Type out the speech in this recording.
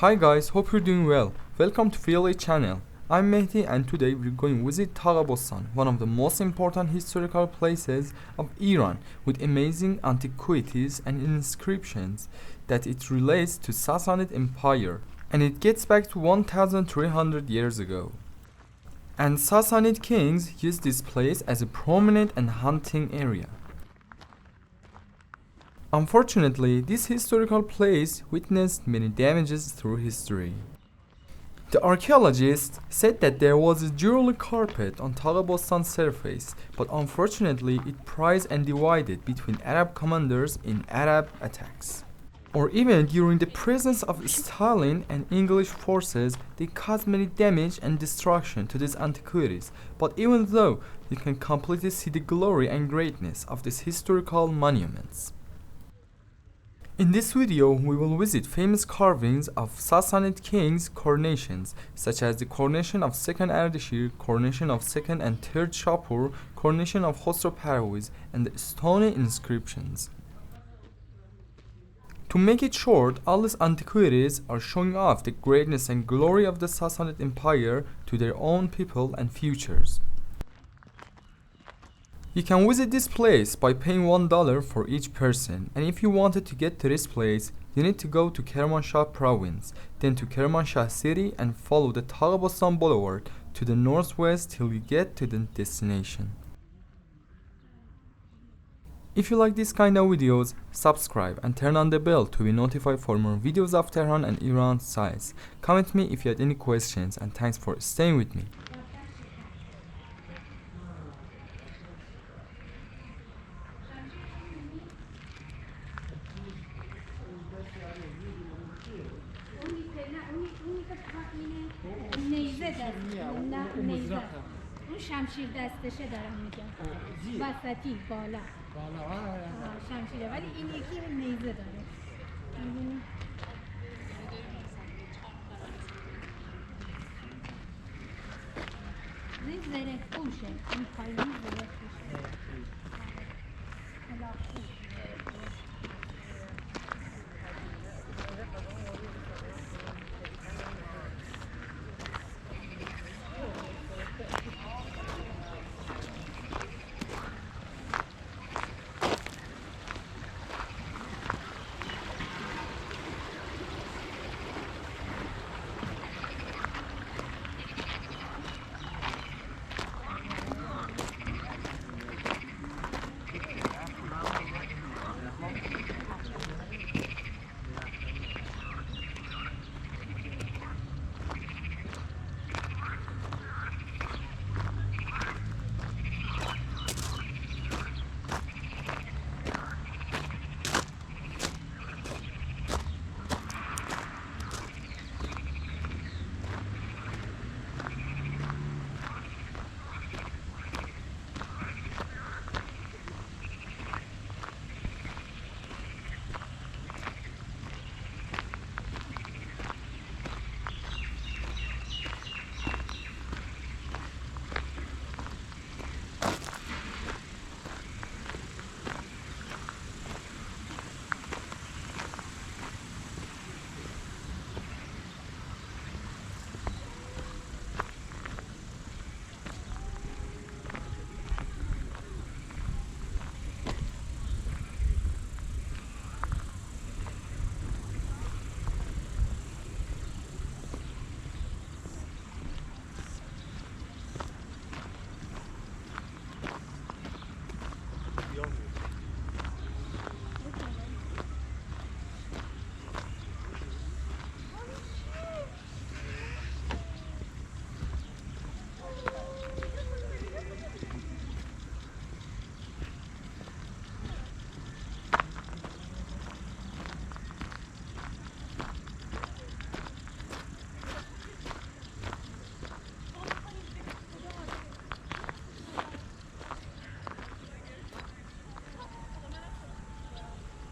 Hi guys, hope you're doing well. Welcome to VLA channel. I'm Mehdi and today we're going to visit TAGHE Bostan, one of the most important historical places of Iran with amazing antiquities and inscriptions that it relates to Sassanid Empire and it gets back to 1300 years ago. And Sassanid kings used this place as a prominent and hunting area. Unfortunately, this historical place witnessed many damages through history. The archaeologists said that there was a jewelry carpet on TAGHE Bostan's surface, but unfortunately it prized and divided between Arab commanders in Arab attacks. Or even during the presence of Stalin and English forces, they caused many damage and destruction to these antiquities, but even though you can completely see the glory and greatness of these historical monuments. In this video, we will visit famous carvings of Sassanid kings' coronations, such as the coronation of 2nd Ardashir, coronation of 2nd and 3rd Shapur, coronation of Khosrow Parviz, and the stone inscriptions. To make it short, all these antiquities are showing off the greatness and glory of the Sassanid Empire to their own people and futures. You can visit this place by paying $1 for each person, and if you wanted to get to this place, you need to go to Kermanshah province, then to Kermanshah city and follow the طاق بستان boulevard to the northwest till you get to the destination. If you like this kind of videos, subscribe and turn on the bell to be notified for more videos of Tehran and Iran sites. Comment me if you had any questions, and thanks for staying with me. اون شمشیر دستشه دارم میگم وسطی بالا شمشیره ولی این یکی نیزه داره این زره پوشه این پایین زره